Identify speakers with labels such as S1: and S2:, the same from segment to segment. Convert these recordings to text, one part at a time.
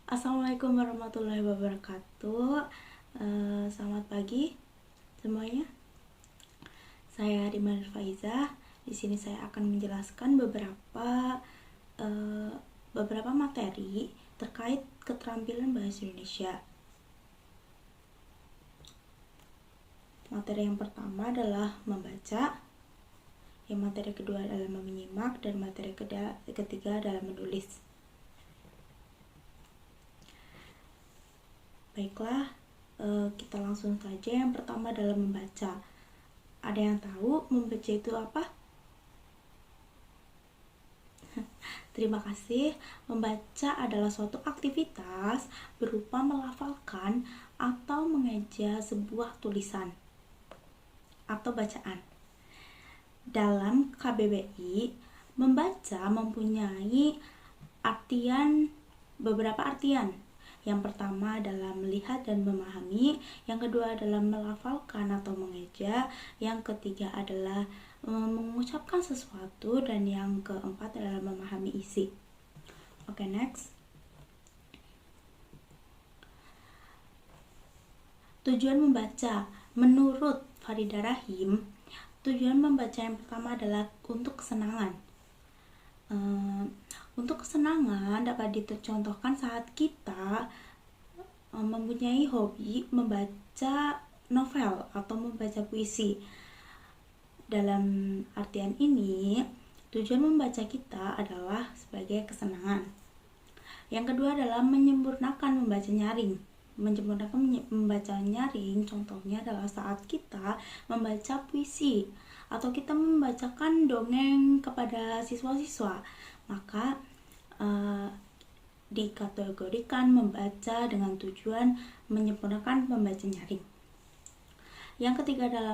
S1: Assalamualaikum warahmatullahi wabarakatuh. Selamat pagi semuanya. Saya Riman Faiza. Di sini saya akan menjelaskan beberapa materi terkait keterampilan bahasa Indonesia. Materi yang pertama adalah membaca, yang materi kedua adalah menyimak, dan materi ketiga adalah menulis. Baiklah, kita langsung saja. Yang pertama adalah membaca. Ada yang tahu membaca itu apa? Terima kasih. Membaca adalah suatu aktivitas berupa melafalkan atau mengeja sebuah tulisan atau bacaan. Dalam KBBI, membaca mempunyai beberapa artian. Yang pertama adalah melihat dan memahami, yang kedua adalah melafalkan atau mengeja, yang ketiga adalah mengucapkan sesuatu, dan yang keempat adalah memahami isi. Oke, next. Tujuan membaca. Menurut Farida Rahim, tujuan membaca yang pertama adalah untuk kesenangan. Untuk kesenangan dapat dicontohkan saat kita mempunyai hobi membaca novel atau membaca puisi. Dalam artian ini, tujuan membaca kita adalah sebagai kesenangan. Yang kedua adalah menyempurnakan membaca nyaring. Menyempurnakan membaca nyaring contohnya adalah saat kita membaca puisi atau kita membacakan dongeng kepada siswa-siswa, maka dikategorikan membaca dengan tujuan menyempurnakan membaca nyaring. Yang ketiga adalah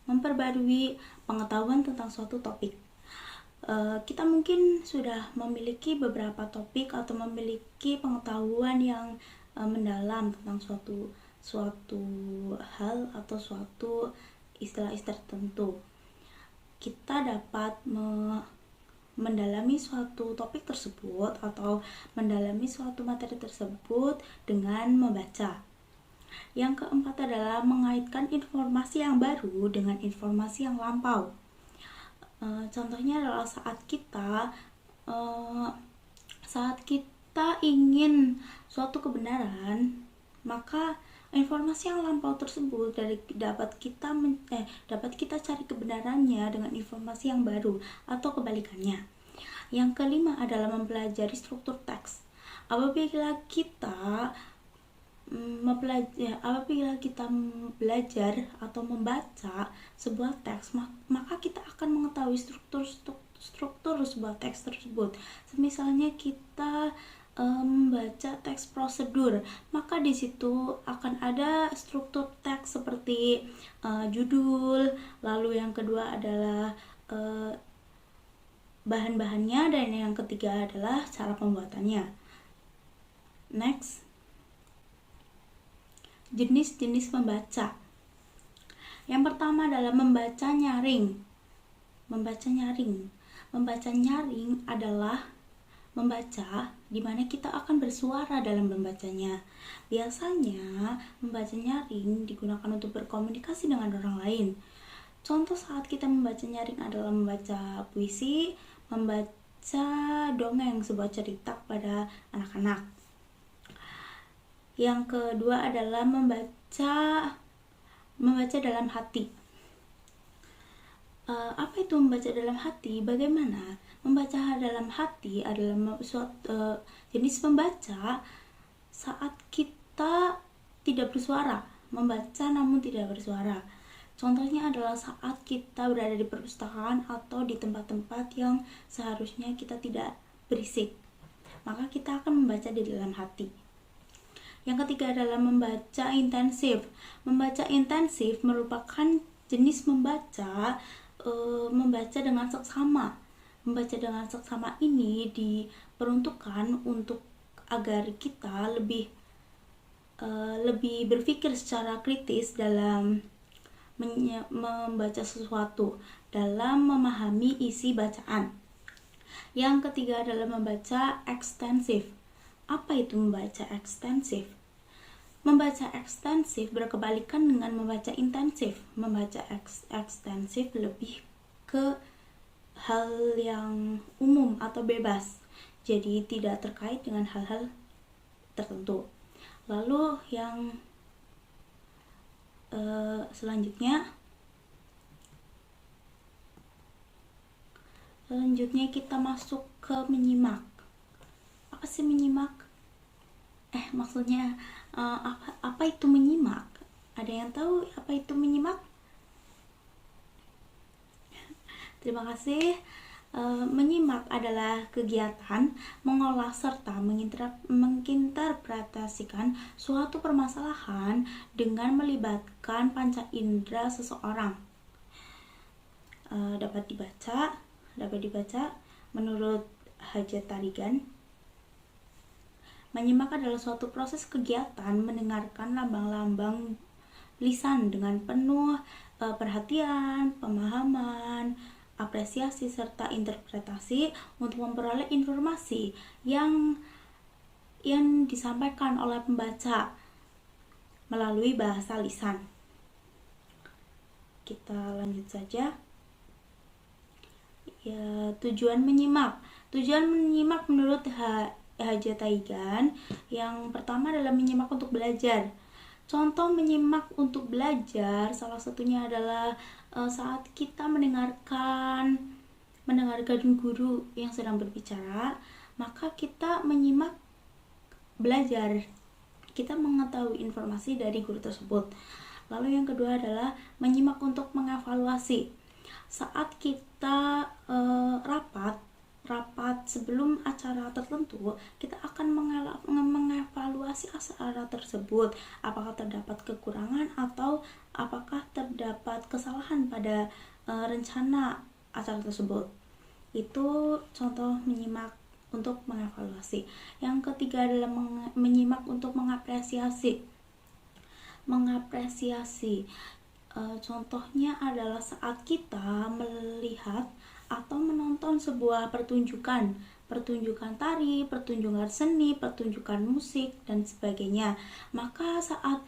S1: memperbarui pengetahuan tentang suatu topik. Kita mungkin sudah memiliki beberapa topik atau memiliki pengetahuan yang mendalam tentang suatu hal atau suatu istilah-istilah tertentu. Kita dapat mendalami suatu topik tersebut atau mendalami suatu materi tersebut dengan membaca. Yang keempat adalah mengaitkan informasi yang baru dengan informasi yang lampau. Contohnya adalah saat kita ingin suatu kebenaran, maka informasi yang lampau tersebut dapat kita cari kebenarannya dengan informasi yang baru atau kebalikannya. Yang kelima adalah mempelajari struktur teks. Apabila kita belajar atau membaca sebuah teks, maka kita akan mengetahui struktur sebuah teks tersebut. Misalnya kita membaca teks prosedur, maka di situ akan ada struktur teks seperti judul, lalu yang kedua adalah bahan-bahannya, dan yang ketiga adalah cara pembuatannya. Next. Jenis-jenis membaca. Yang pertama adalah membaca nyaring. Membaca nyaring adalah membaca di mana kita akan bersuara dalam membacanya. Biasanya membaca nyaring digunakan untuk berkomunikasi dengan orang lain. Contoh saat kita membaca nyaring adalah membaca puisi, membaca dongeng, sebuah cerita pada anak-anak. Yang kedua adalah membaca dalam hati. Apa itu membaca dalam hati? Bagaimana? Membaca dalam hati adalah suatu jenis membaca saat kita tidak bersuara, membaca namun tidak bersuara. Contohnya adalah saat kita berada di perpustakaan atau di tempat-tempat yang seharusnya kita tidak berisik, maka kita akan membaca di dalam hati. Yang ketiga adalah membaca intensif. Membaca intensif merupakan jenis membaca dengan seksama. Membaca dengan seksama ini diperuntukkan untuk agar kita lebih berpikir secara kritis dalam membaca sesuatu, dalam memahami isi bacaan. Yang ketiga adalah membaca ekstensif. Apa itu membaca ekstensif? Membaca ekstensif berkebalikan dengan membaca intensif. Membaca ekstensif lebih ke hal yang umum atau bebas, jadi tidak terkait dengan hal-hal tertentu. Lalu yang selanjutnya kita masuk ke menyimak. Apa sih menyimak? Maksudnya apa itu menyimak? Ada yang tahu apa itu menyimak? Terima kasih. Menyimak adalah kegiatan mengolah serta menginterpretasikan suatu permasalahan dengan melibatkan panca indera seseorang. Dapat dibaca menurut Hajatarigan. Menyimak adalah suatu proses kegiatan mendengarkan lambang-lambang lisan dengan penuh perhatian, pemahaman, apresiasi serta interpretasi untuk memperoleh informasi yang disampaikan oleh pembaca melalui bahasa lisan. Kita lanjut saja. Ya, tujuan menyimak. Tujuan menyimak menurut Hajatarigan yang pertama adalah menyimak untuk belajar. Contoh menyimak untuk belajar salah satunya adalah saat kita mendengarkan guru yang sedang berbicara, maka kita menyimak belajar. Kita mengetahui informasi dari guru tersebut. Lalu yang kedua adalah menyimak untuk mengevaluasi. Saat kita rapat sebelum acara tertentu, kita akan mengevaluasi acara tersebut, apakah terdapat kekurangan atau apakah terdapat kesalahan pada rencana acara tersebut. Itu contoh menyimak untuk mengevaluasi. Yang ketiga adalah menyimak untuk mengapresiasi. Contohnya adalah saat kita melihat atau menonton sebuah pertunjukan tari, pertunjukan seni, pertunjukan musik, dan sebagainya. Maka saat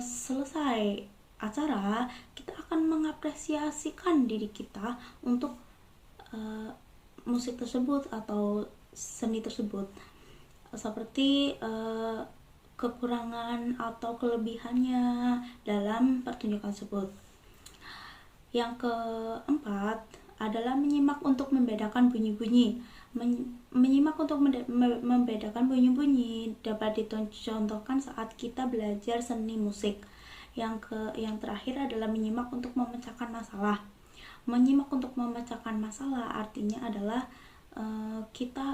S1: selesai acara, kita akan mengapresiasikan diri kita untuk musik tersebut atau seni tersebut, seperti kekurangan atau kelebihannya dalam pertunjukan tersebut. Yang keempat adalah menyimak untuk membedakan bunyi-bunyi. Menyimak untuk membedakan bunyi-bunyi dapat dicontohkan saat kita belajar seni musik. Yang terakhir adalah menyimak untuk memecahkan masalah. Menyimak untuk memecahkan masalah artinya adalah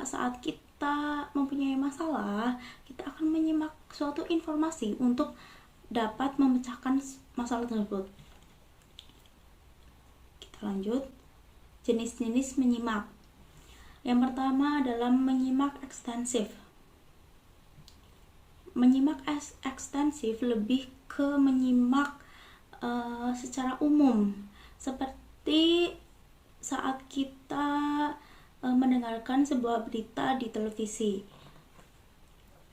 S1: saat kita mempunyai masalah, kita akan menyimak suatu informasi untuk dapat memecahkan masalah tersebut. Kita lanjut. Jenis-jenis menyimak. Yang pertama adalah menyimak ekstensif. Menyimak ekstensif lebih ke menyimak secara umum, seperti saat kita mendengarkan sebuah berita di televisi.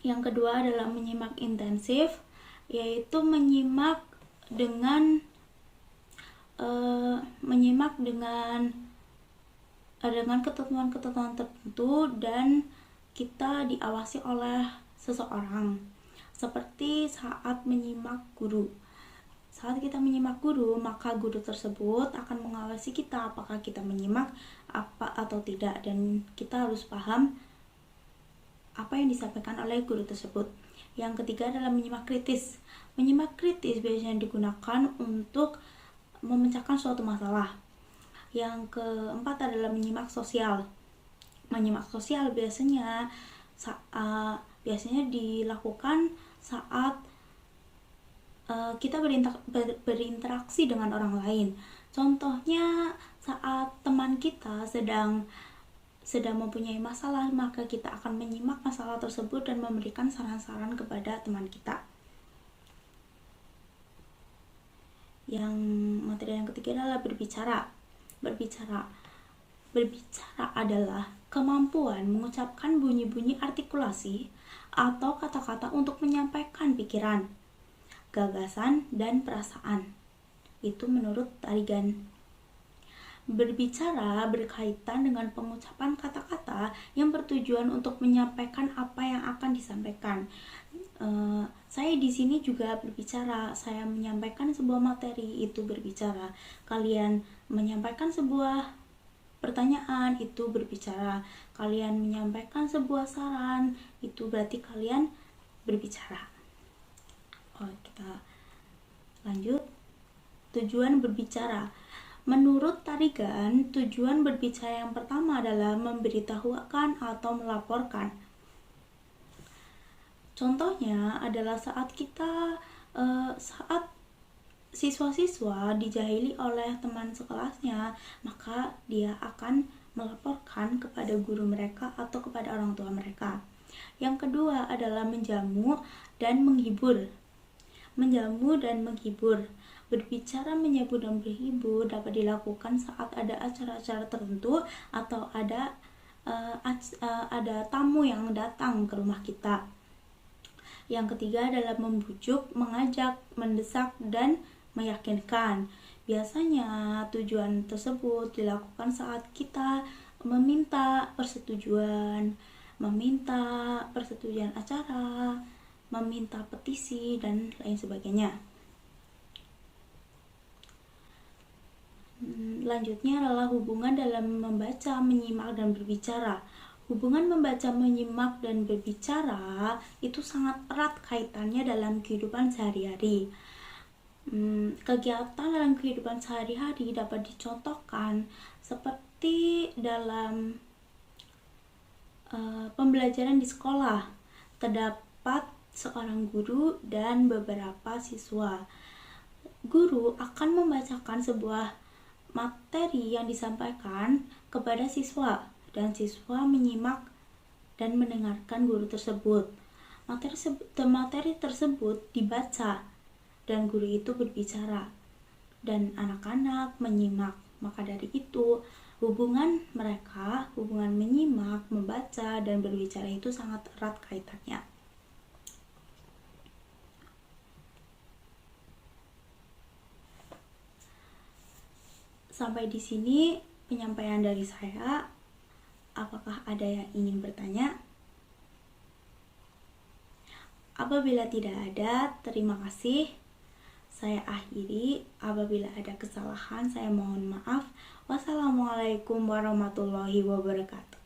S1: Yang kedua adalah menyimak intensif, yaitu menyimak dengan ketentuan-ketentuan tertentu dan kita diawasi oleh seseorang. Seperti saat menyimak guru. Saat kita menyimak guru, maka guru tersebut akan mengawasi kita apakah kita menyimak apa atau tidak, dan kita harus paham apa yang disampaikan oleh guru tersebut. Yang ketiga adalah menyimak kritis. Menyimak kritis biasanya digunakan untuk memecahkan suatu masalah. Yang keempat adalah menyimak sosial. Menyimak sosial biasanya dilakukan saat kita berinteraksi dengan orang lain. Contohnya saat teman kita sedang mempunyai masalah, maka kita akan menyimak masalah tersebut dan memberikan saran-saran kepada teman kita. Yang materi yang ketiga adalah berbicara. Berbicara adalah kemampuan mengucapkan bunyi-bunyi artikulasi atau kata-kata untuk menyampaikan pikiran, gagasan, dan perasaan. Itu menurut Tarigan. Berbicara berkaitan dengan pengucapan kata-kata yang bertujuan untuk menyampaikan apa yang akan disampaikan. Saya di sini juga berbicara, saya menyampaikan sebuah materi, itu berbicara. Kalian menyampaikan sebuah pertanyaan, itu berbicara. Kalian menyampaikan sebuah saran, itu berarti kalian berbicara. Kita lanjut. Tujuan berbicara. Menurut Tarigan, tujuan berbicara yang pertama adalah memberitahukan atau melaporkan. Contohnya adalah saat siswa-siswa dijahili oleh teman sekelasnya, maka dia akan melaporkan kepada guru mereka atau kepada orang tua mereka. Yang kedua adalah menjamu dan menghibur. Menjamu dan menghibur. Berbicara, menyambut, dan berhibur dapat dilakukan saat ada acara-acara tertentu atau ada tamu yang datang ke rumah kita. Yang ketiga adalah membujuk, mengajak, mendesak, dan meyakinkan. Biasanya tujuan tersebut dilakukan saat kita meminta persetujuan acara, meminta petisi, dan lain sebagainya. Lanjutnya adalah hubungan dalam membaca, menyimak, dan berbicara. Hubungan membaca, menyimak, dan berbicara itu sangat erat kaitannya dalam kehidupan sehari-hari. Kegiatan dalam kehidupan sehari-hari dapat dicontohkan seperti dalam pembelajaran di sekolah. Terdapat seorang guru dan beberapa siswa. Guru akan membacakan sebuah materi yang disampaikan kepada siswa, dan siswa menyimak dan mendengarkan guru tersebut. Materi tersebut dibaca dan guru itu berbicara dan anak-anak menyimak. Maka dari itu hubungan menyimak, membaca, dan berbicara itu sangat erat kaitannya. Sampai di sini penyampaian dari saya. Apakah ada yang ingin bertanya? Apabila tidak ada, terima kasih. Saya akhiri. Apabila ada kesalahan, saya mohon maaf. Wassalamualaikum warahmatullahi wabarakatuh.